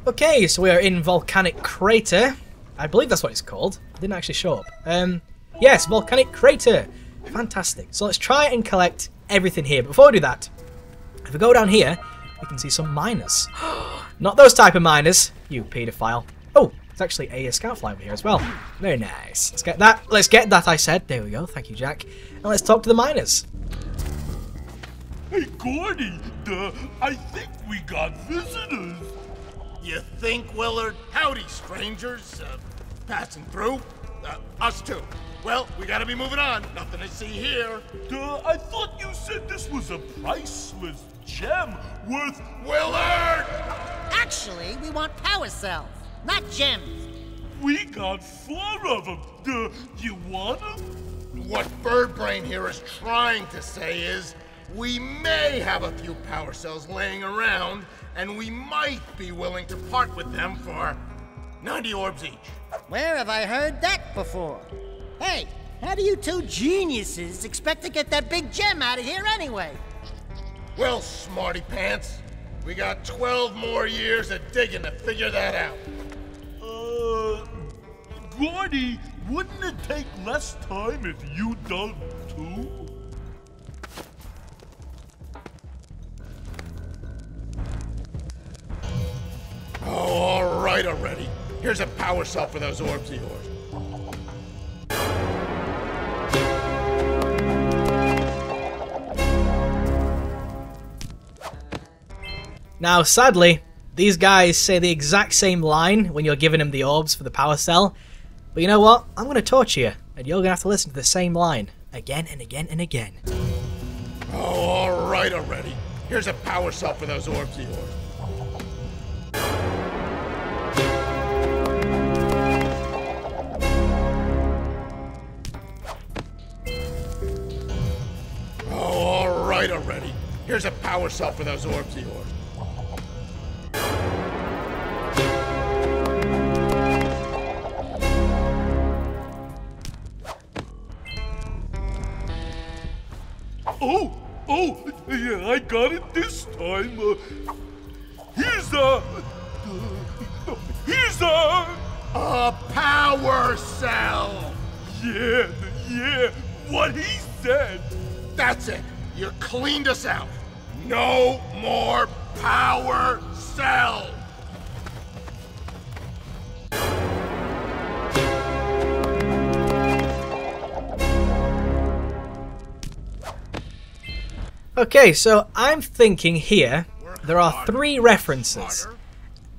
Okay, so we are in Volcanic Crater. I believe that's what it's called. It didn't actually show up. Yes, Volcanic Crater. Fantastic. So let's try and collect everything here. But before we do that, if we go down here, we can see some miners. Not those type of miners, you paedophile. Oh, there's actually a scoutfly over here as well. Very nice. Let's get that. Let's get that, I said. There we go. Thank you, Jak. And let's talk to the miners. Hey, Gordy, I think we got visitors. You think, Willard? Howdy, strangers. Passing through? Us too. Well, we gotta be moving on. Nothing to see here. I thought you said this was a priceless gem worth... Willard! Actually, we want power cells, not gems. We got 4 of them. You want them? What Birdbrain here is trying to say is, we may have a few power cells laying around, and we might be willing to part with them for 90 orbs each. Where have I heard that before? Hey, how do you two geniuses expect to get that big gem out of here anyway? Well, smarty pants, we got 12 more years of digging to figure that out. Gordy, wouldn't it take less time if you dug too? Oh, all right already. Here's a power cell for those orbs of yours. Now, sadly, these guys say the exact same line when you're giving them the orbs for the power cell. But you know what? I'm going to torture you, and you're going to have to listen to the same line again and again and again. Oh, all right already. Here's a power cell for those orbs of yours. Oh, all right already. Here's a power cell for those orbs of yours. Oh, yeah, I got it this time. Here's a power cell! Yeah, what he said. That's it. You cleaned us out. No more power cells! Okay, so I'm thinking here there are 3 references.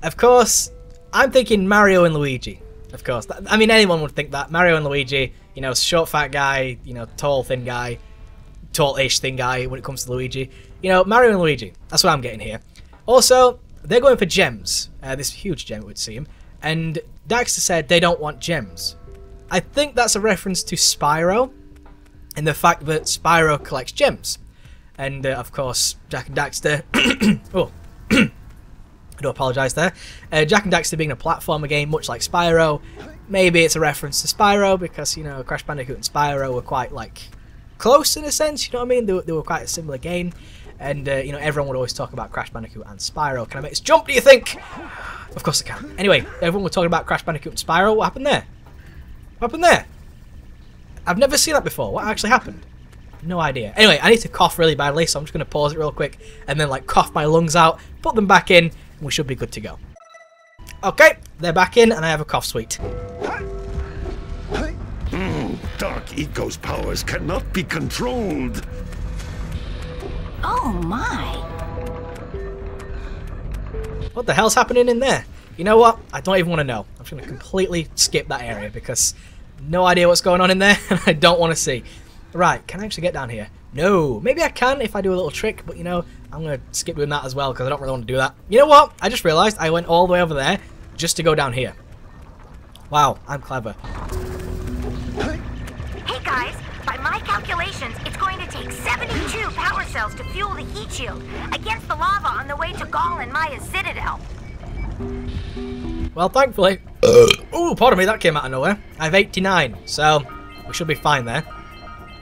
Of course, I'm thinking Mario and Luigi. Of course, I mean anyone would think that. Mario and Luigi, you know, short fat guy, you know, tall thin guy, tall-ish thin guy when it comes to Luigi. You know, Mario and Luigi, that's what I'm getting here. Also, they're going for gems, this huge gem it would seem, and Daxter said they don't want gems. I think that's a reference to Spyro, and the fact that Spyro collects gems. And, of course, Jak and Daxter... oh, I do apologise there. Jak and Daxter being a platformer game, much like Spyro. Maybe it's a reference to Spyro, because, you know, Crash Bandicoot and Spyro were quite, like, close in a sense, you know what I mean? They were quite a similar game. And, you know, everyone would always talk about Crash Bandicoot and Spyro. Can I make this jump, do you think? Of course I can. Anyway, everyone was talking about Crash Bandicoot and Spyro. What happened there? What happened there? I've never seen that before. What actually happened? No idea. Anyway, I need to cough really badly, so I'm just going to pause it real quick and then, like, cough my lungs out, put them back in, and we should be good to go. Okay, they're back in, and I have a cough sweet. Dark Eco's powers cannot be controlled. Oh my! What the hell's happening in there? You know what? I don't even want to know. I'm just going to completely skip that area because no idea what's going on in there, and I don't want to see. Right, can I actually get down here? No. Maybe I can if I do a little trick, but you know, I'm going to skip doing that as well because I don't really want to do that. You know what? I just realised I went all the way over there just to go down here. Wow, I'm clever. Hey guys, by my calculations, it's going to take 72 power cells to fuel the heat shield against the lava on the way to Gaul and Maya's citadel. Well, thankfully... Ooh, pardon me, that came out of nowhere. I have 89, so we should be fine there.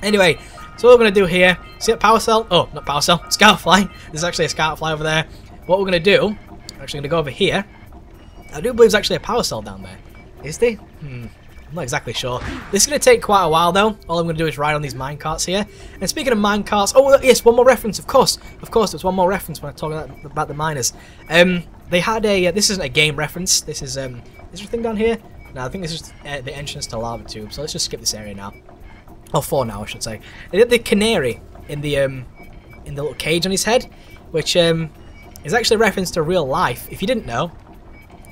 Anyway, so what we're going to do here, see that power cell? Oh, not power cell, scoutfly. There's actually a scoutfly over there. What we're going to do, we're actually going to go over here, I do believe there's actually a power cell down there. Is there? I'm not exactly sure. This is going to take quite a while though. All I'm going to do is ride on these minecarts here. And speaking of minecarts, oh yes, one more reference, of course. Of course, there's one more reference when I talk about the miners. They had a, this isn't a game reference. This is there a thing down here? No, I think this is the entrance to lava tube. So let's just skip this area now. Or for now, I should say. They did the canary in the little cage on his head, which is actually a reference to real life. If you didn't know,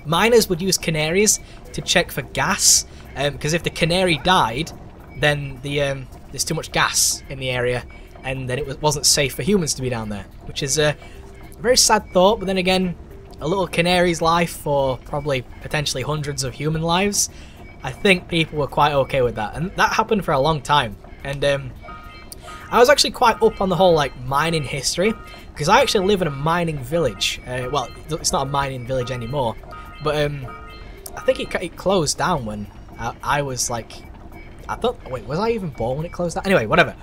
miners would use canaries to check for gas, because if the canary died, then there's too much gas in the area, and then it wasn't safe for humans to be down there, which is a very sad thought. But then again, a little canary's life for probably potentially hundreds of human lives, I think people were quite okay with that, and that happened for a long time. And I was actually quite up on the whole like mining history, because I actually live in a mining village. Well, it's not a mining village anymore, but I think it closed down when I was like, I thought, wait, was I even born when it closed down? Anyway, whatever.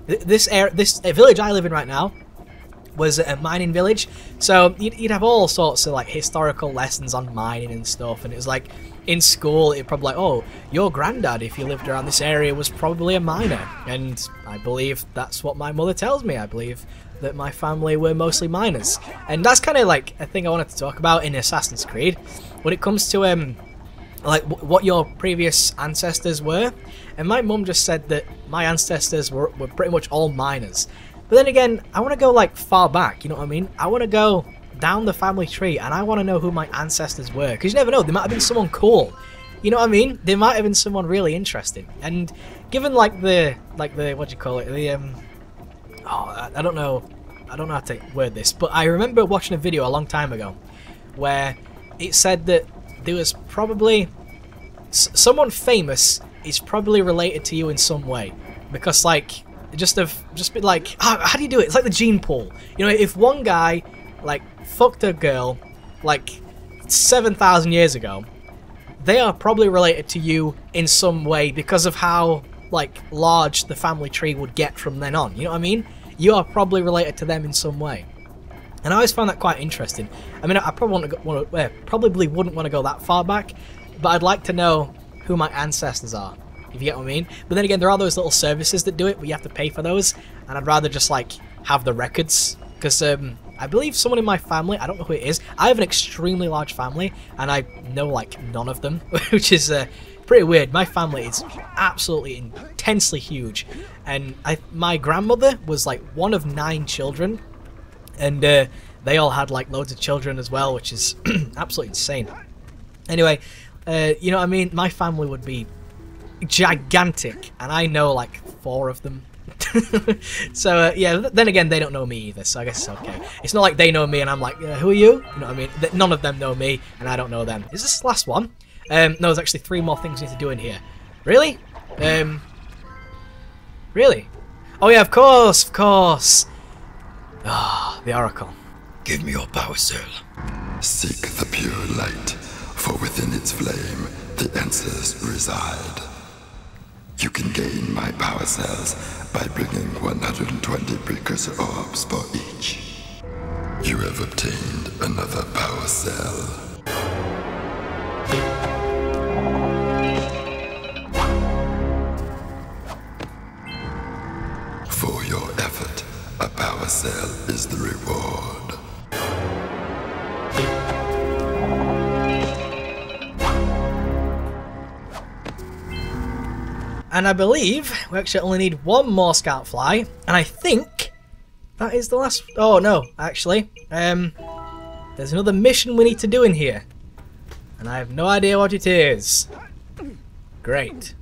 This village I live in right now was a mining village, so you'd have all sorts of like historical lessons on mining and stuff, and it was like in school it'd probably like, oh, your granddad, if you lived around this area, was probably a miner, and I believe that's what my mother tells me. I believe that my family were mostly miners, and that's kind of like a thing I wanted to talk about in Assassin's Creed when it comes to like what your previous ancestors were. And my mum just said that my ancestors were pretty much all miners. But then again, I want to go like far back, you know what I mean? I want to go down the family tree, and I want to know who my ancestors were, because you never know, they might have been someone cool, you know what I mean? They might have been someone really interesting. And given like the what do you call it, the oh, I don't know how to word this, but I remember watching a video a long time ago where it said that there was probably someone famous is probably related to you in some way, because like just be like, how do you do it? It's like the gene pool, you know. If one guy like fucked a girl like 7,000 years ago, they are probably related to you in some way because of how like large the family tree would get from then on, you know what I mean? You are probably related to them in some way. And I always found that quite interesting. I mean, I probably wouldn't want to go that far back, but I'd like to know who my ancestors are, if you get what I mean. But then again, there are those little services that do it, but you have to pay for those, and I'd rather just like have the records, because I believe someone in my family, I don't know who it is, I have an extremely large family, and I know like none of them, which is pretty weird. My family is absolutely intensely huge, and my grandmother was like one of 9 children, and they all had like loads of children as well, which is absolutely insane. Anyway, you know what I mean? My family would be gigantic, and I know like 4 of them. So yeah, then again, they don't know me either, so I guess it's okay. It's not like they know me and I'm like, who are you? You know what I mean? None of them know me, and I don't know them. Is this the last one? No, there's actually 3 more things we need to do in here. Really? Really? Oh yeah, of course, of course. Ah, the Oracle. Give me your power cell. Seek the pure light, for within its flame the answers reside. You can gain my power cells by bringing 120 precursor orbs for each. You have obtained another power cell. For your effort, a power cell is the reward. And I believe we actually only need 1 more scout fly, and I think that is the last. Oh no, actually, there's another mission we need to do in here, and I have no idea what it is. Great.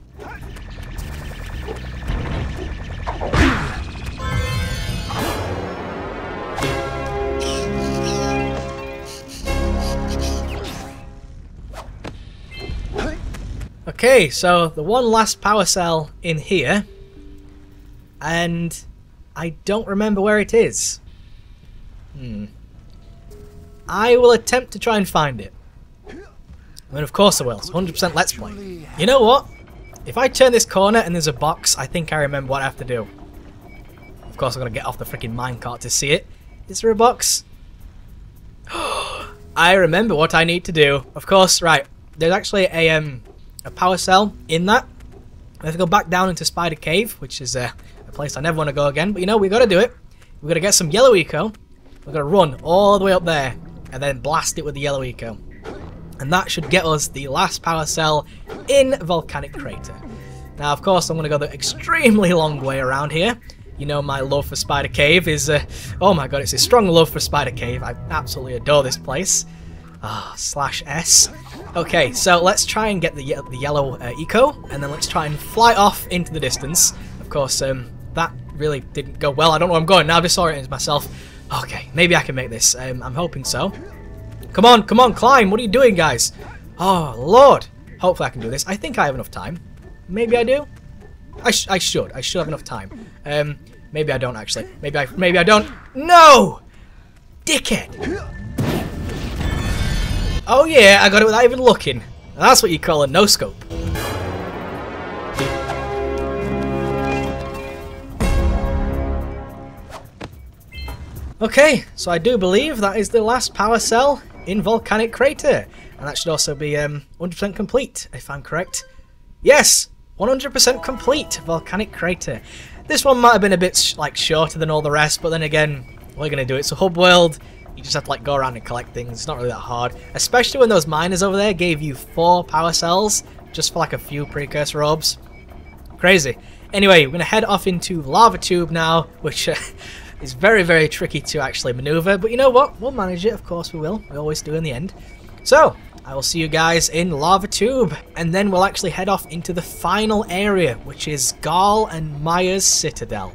Okay, so the one last power cell in here, and I don't remember where it is. I will attempt to try and find it. I mean, of course I will. It's 100% Let's Play. You know what? If I turn this corner and there's a box, I think I remember what I have to do. Of course, I'm going to get off the freaking minecart to see it. Is there a box? I remember what I need to do. Of course, right. There's actually a power cell in that. I have to go back down into Spider Cave, which is a place I never want to go again. But you know, we got to do it. We got to get some yellow eco. We're going to run all the way up there and then blast it with the yellow eco. And that should get us the last power cell in Volcanic Crater. Now, of course, I'm going to go the extremely long way around here. You know, my love for Spider Cave is, oh my god, it's a strong love for Spider Cave. I absolutely adore this place. /S. Okay, so let's try and get the yellow eco, and then let's try and fly off into the distance. Of course, that really didn't go well. I don't know where I'm going now. I've disoriented myself. Okay, maybe I can make this. I'm hoping so. Come on, climb. What are you doing, guys? Oh, Lord. Hopefully I can do this. I think I have enough time. Maybe I do? I should. I should have enough time. Maybe I don't, actually. Maybe I don't. No! Dickhead! Oh yeah, I got it without even looking. That's what you call a no-scope. Okay, so I do believe that is the last power cell in Volcanic Crater. And that should also be 100% complete, if I'm correct. Yes! 100% complete Volcanic Crater. This one might have been a bit shorter than all the rest, but then again, we're going to do it. So hub world, you just have to go around and collect things. It's not really that hard. Especially when those miners over there gave you 4 power cells just for a few precursor orbs. Crazy. Anyway, we're going to head off into Lava Tube now, which is very, very tricky to actually maneuver. But you know what? We'll manage it. Of course we will. We always do in the end. So, I will see you guys in Lava Tube, and then we'll actually head off into the final area, which is Garl and Maya's Citadel.